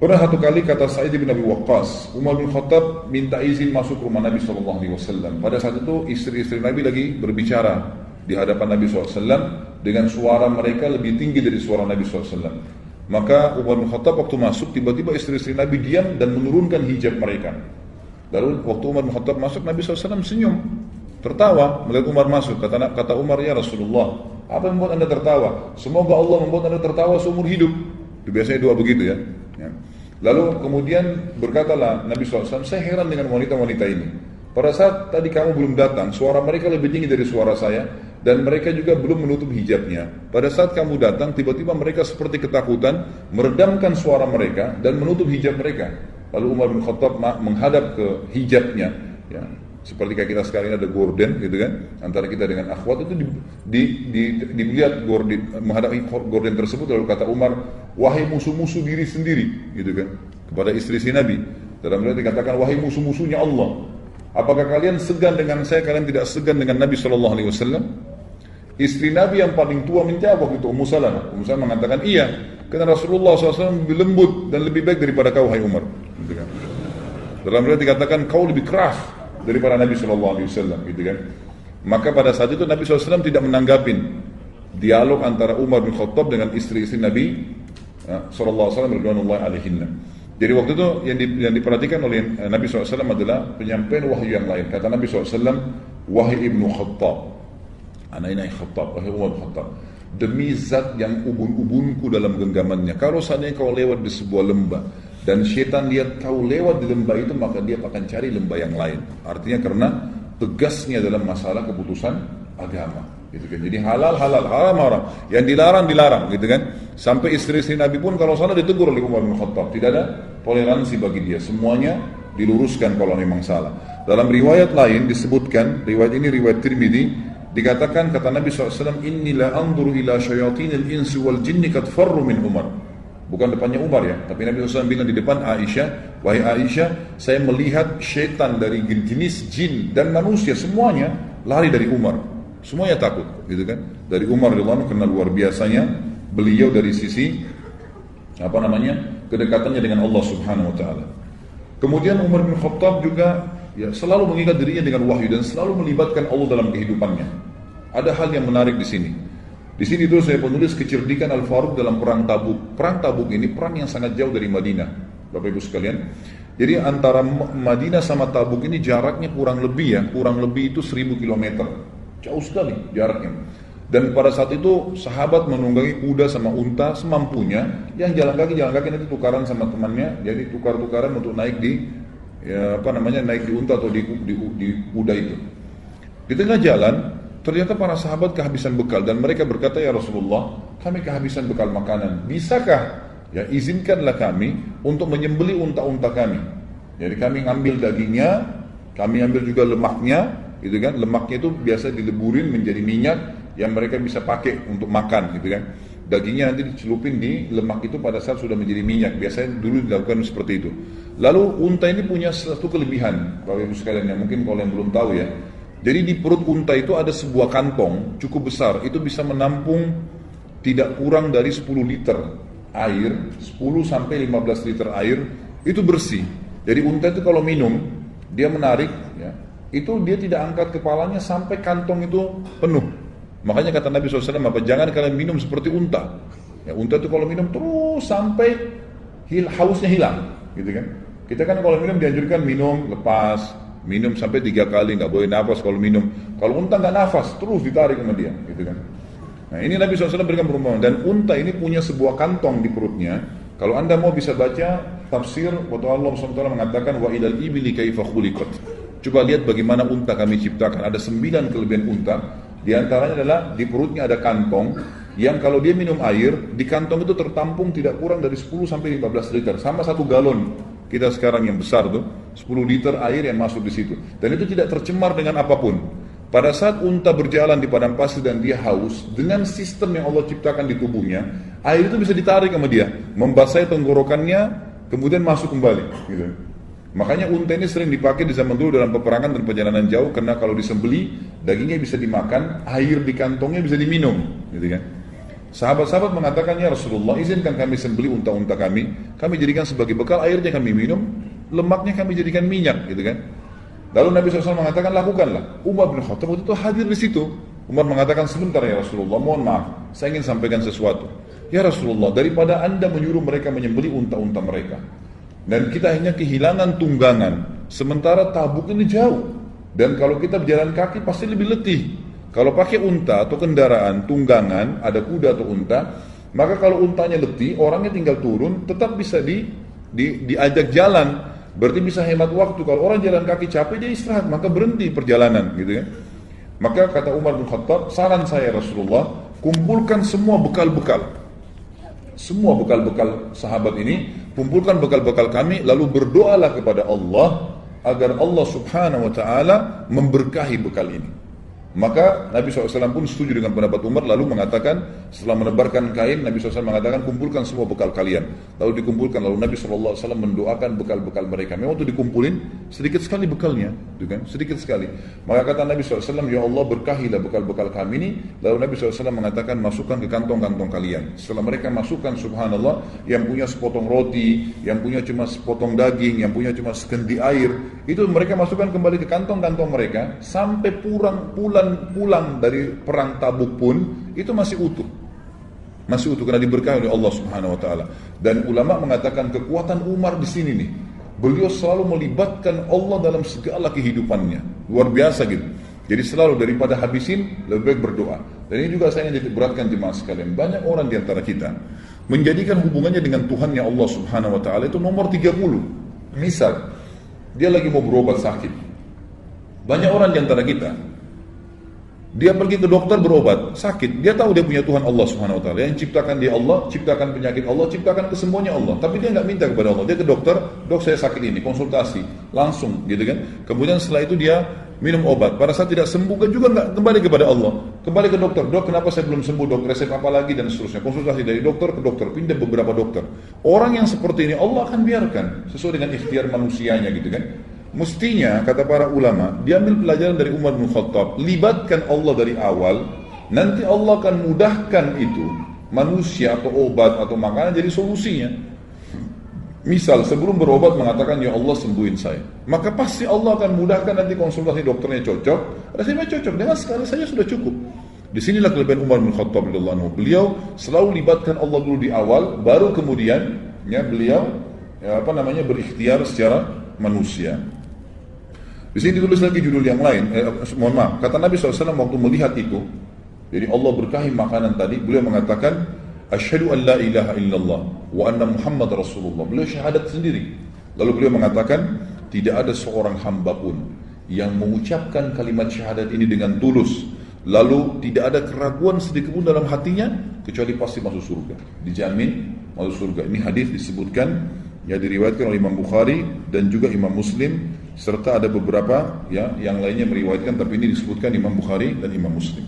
Pernah satu kali kata Sa'id bin Abi Waqqas, Umar bin Khattab minta izin masuk rumah Nabi SAW. Pada saat itu istri-istri Nabi lagi berbicara di hadapan Nabi SAW dengan suara mereka lebih tinggi dari suara Nabi SAW. Maka Umar bin Khattab waktu masuk, tiba-tiba istri-istri Nabi diam dan menurunkan hijab mereka. Lalu waktu Umar bin Khattab masuk, Nabi SAW senyum, tertawa melihat Umar masuk. Kata Umar, ya Rasulullah, apa yang membuat anda tertawa? Semoga Allah membuat anda tertawa seumur hidup. Itu biasanya doa begitu ya. Lalu kemudian berkatalah Nabi SAW, saya heran dengan wanita-wanita ini. Pada saat tadi kamu belum datang, suara mereka lebih tinggi dari suara saya, dan mereka juga belum menutup hijabnya. Pada saat kamu datang, tiba-tiba mereka seperti ketakutan, meredamkan suara mereka dan menutup hijab mereka. Lalu Umar bin Khattab menghadap ke hijabnya, ya, seperti kayak kita sekarang ini ada gorden, gitu kan? Antara kita dengan akhwat itu dilihat gorden, menghadapi gorden tersebut, lalu kata Umar, wahai musuh-musuh diri sendiri, gitu kan? Kepada istri Nabi. Dalam riwayat dikatakan, wahai musuh-musuhnya Allah, apakah kalian segan dengan saya? Kalian tidak segan dengan Nabi SAW? Istri Nabi yang paling tua menjawab itu Ummu Salamah. Ummu Salamah mengatakan, iya, karena Rasulullah SAW lebih lembut dan lebih baik daripada kau, wahai Umar. Gitu kan? Dalam riwayat dikatakan, kau lebih keras daripada Nabi SAW, gitu kan? Maka pada saat itu Nabi SAW tidak menanggapin dialog antara Umar bin Khattab dengan istri-istri Nabi SAW radhiyallahu alaihinna. Jadi waktu itu yang diperhatikan oleh Nabi SAW adalah penyampaian wahyu yang lain. Kata Nabi SAW, wahai Ibnu Khattab, anak Khattab, wahai Umar bin Khattab, demi zat yang ubun-ubunku dalam genggamannya, kalau seandainya kau lewat di sebuah lembah dan syaitan lihat kau lewat di lembah itu, maka dia akan cari lembah yang lain. Artinya karena tegasnya dalam masalah keputusan agama, gitu kan. Jadi halal, haram, yang dilarang, gitu kan. Sampai istri-istri Nabi pun kalau salah ditegur oleh Umar bin Khattab. Tidak ada toleransi bagi dia, semuanya diluruskan kalau memang salah. Dalam riwayat lain disebutkan, riwayat ini riwayat Tirmidzi, dikatakan kata Nabi SAW, inni la anzuru ila syayatinil insi wal jinni kad farru min Umar. Bukan depannya Umar ya, tapi Nabi SAW bilang di depan Aisyah, wahai Aisyah, saya melihat syaitan dari jenis jin dan manusia semuanya lari dari Umar, semuanya takut, gitu kan? Dari Umar radhiyallahu anhu, karena luar biasanya beliau dari sisi kedekatannya dengan Allah Subhanahu Wa Taala. Kemudian Umar bin Khattab juga ya selalu mengikat dirinya dengan wahyu dan selalu melibatkan Allah dalam kehidupannya. Ada hal yang menarik di sini. Di sini tuh saya penulis kecerdikan Al-Faruq dalam perang Tabuk. Perang Tabuk ini perang yang sangat jauh dari Madinah, Bapak Ibu sekalian. Jadi antara Madinah sama Tabuk ini jaraknya kurang lebih itu 1000 km. Jauh sekali jaraknya. Dan pada saat itu sahabat menunggangi kuda sama unta semampunya. Yang jalan kaki nanti tukaran sama temannya. Jadi tukar-tukaran untuk naik di naik di unta atau di kuda itu. Di tengah jalan ternyata para sahabat kehabisan bekal dan mereka berkata, ya Rasulullah, kami kehabisan bekal makanan. Bisakah ya izinkanlah kami untuk menyembelih unta-unta kami. Jadi kami ngambil dagingnya, kami ambil juga lemaknya, gitu kan? Lemaknya itu biasa dileburin menjadi minyak yang mereka bisa pakai untuk makan, gitu kan? Dagingnya nanti dicelupin di lemak itu pada saat sudah menjadi minyak. Biasanya dulu dilakukan seperti itu. Lalu unta ini punya satu kelebihan, Bapak Ibu sekalian, yang mungkin kalau yang belum tahu ya. Jadi di perut unta itu ada sebuah kantong cukup besar, itu bisa menampung tidak kurang dari 10 liter air, 10 sampai 15 liter air, itu bersih. Jadi unta itu kalau minum, dia menarik, ya, itu dia tidak angkat kepalanya sampai kantong itu penuh. Makanya kata Nabi SAW, jangan kalian minum seperti unta. Ya, unta itu kalau minum terus sampai hausnya hilang, gitu kan? Kita kan kalau minum dianjurkan minum lepas, minum sampai 3 kali, nggak boleh nafas kalau minum. Kalau unta nggak nafas, terus ditarik sama dia, gitu kan. Nah ini Nabi SAW berikan perumpamaan. Dan unta ini punya sebuah kantong di perutnya. Kalau anda mau bisa baca tafsir, waktu Allah SWT mengatakan wa ilal ibili kaifa khuliqat. Coba lihat bagaimana unta kami ciptakan. Ada 9 kelebihan unta. Di antaranya adalah di perutnya ada kantong yang kalau dia minum air, di kantong itu tertampung tidak kurang dari 10 sampai 15 liter, sama 1 galon. Kita sekarang yang besar tuh, 10 liter air yang masuk di situ. Dan itu tidak tercemar dengan apapun. Pada saat unta berjalan di padang pasir dan dia haus, dengan sistem yang Allah ciptakan di tubuhnya, air itu bisa ditarik sama dia, membasahi tenggorokannya, kemudian masuk kembali, gitu. Makanya unta ini sering dipakai di zaman dulu dalam peperangan dan perjalanan jauh, karena kalau disembeli, dagingnya bisa dimakan, air di kantongnya bisa diminum, gitu kan. Sahabat-sahabat mengatakan, ya Rasulullah, izinkan kami sembelih unta-unta kami jadikan sebagai bekal, airnya kami minum, lemaknya kami jadikan minyak, gitu kan. Lalu Nabi SAW mengatakan, lakukanlah. Umar bin Khattab waktu itu hadir di situ. Umar mengatakan, sebentar ya Rasulullah, mohon maaf, saya ingin sampaikan sesuatu. Ya Rasulullah, daripada Anda menyuruh mereka menyembelih unta-unta mereka, dan kita hanya kehilangan tunggangan, sementara Tabuk ini jauh, dan kalau kita berjalan kaki pasti lebih letih. Kalau pakai unta atau kendaraan, tunggangan, ada kuda atau unta, maka kalau untanya letih, orangnya tinggal turun, tetap bisa diajak jalan, berarti bisa hemat waktu. Kalau orang jalan kaki capek, dia istirahat, maka berhenti perjalanan, gitu ya. Maka kata Umar bin Khattab, saran saya Rasulullah, kumpulkan semua bekal-bekal sahabat ini, kumpulkan bekal-bekal kami, lalu berdoalah kepada Allah agar Allah Subhanahu wa taala memberkahi bekal ini. Maka Nabi SAW pun setuju dengan pendapat Umar, lalu mengatakan, setelah menebarkan kain, Nabi SAW mengatakan, kumpulkan semua bekal kalian. Lalu dikumpulkan, lalu Nabi SAW mendoakan bekal-bekal mereka. Memang waktu dikumpulin, sedikit sekali bekalnya, sedikit sekali. Maka kata Nabi SAW, ya Allah, berkahilah bekal-bekal kami ini. Lalu Nabi SAW mengatakan, masukkan ke kantong-kantong kalian. Setelah mereka masukkan, subhanallah, yang punya sepotong roti, yang punya cuma sepotong daging, yang punya cuma sekendi air, itu mereka masukkan kembali ke kantong-kantong mereka, sampai pulang dari perang Tabuk pun itu masih utuh karena diberkahi oleh Allah Subhanahu wa taala. Dan ulama mengatakan kekuatan Umar di sini nih, beliau selalu melibatkan Allah dalam segala kehidupannya, luar biasa gitu. Jadi selalu daripada habisin, lebih baik berdoa. Dan ini juga saya ingin beratkan jemaah sekalian, banyak orang di antara kita menjadikan hubungannya dengan Tuhannya Allah Subhanahu wa taala itu nomor 30. Misal dia lagi mau berobat sakit, banyak orang di antara kita, dia pergi ke dokter berobat, sakit. Dia tahu dia punya Tuhan Allah Subhanahu wa taala. Yang ciptakan dia Allah, ciptakan penyakit Allah, ciptakan kesembuhannya Allah. Tapi dia enggak minta kepada Allah. Dia ke dokter, "Dok, saya sakit ini." Konsultasi, langsung gitu kan. Kemudian setelah itu dia minum obat. Pada saat tidak sembuh kan juga enggak kembali kepada Allah. Kembali ke dokter, "Dok, kenapa saya belum sembuh, Dok? Resep apa lagi?" dan seterusnya. Konsultasi dari dokter ke dokter, pindah beberapa dokter. Orang yang seperti ini Allah akan biarkan sesuai dengan ikhtiar manusianya gitu kan. Mestinya, kata para ulama, diambil pelajaran dari Umar bin Khattab, libatkan Allah dari awal, nanti Allah akan mudahkan itu, manusia atau obat atau makanan jadi solusinya. Misal, sebelum berobat mengatakan, ya Allah sembuhin saya, maka pasti Allah akan mudahkan nanti konsultasi dokternya cocok, resepnya cocok, dengan sekali saja sudah cukup. Disinilah kelebihan Umar bin Khattab radhiyallahu anhu. Beliau selalu libatkan Allah dulu di awal, baru kemudian ya beliau berikhtiar secara manusia. Di sini ditulis lagi judul yang lain. Mohon maaf, kata Nabi SAW waktu melihat itu, jadi Allah berkahi makanan tadi, beliau mengatakan, asyhadu an la ilaha illallah wa anna Muhammad Rasulullah. Beliau syahadat sendiri. Lalu beliau mengatakan, tidak ada seorang hamba pun yang mengucapkan kalimat syahadat ini dengan tulus, lalu tidak ada keraguan sedikit pun dalam hatinya, kecuali pasti masuk surga. Dijamin masuk surga. Ini hadis disebutkan, ya diriwayatkan oleh Imam Bukhari dan juga Imam Muslim, serta ada beberapa ya yang lainnya meriwayatkan, tapi ini disebutkan Imam Bukhari dan Imam Muslim.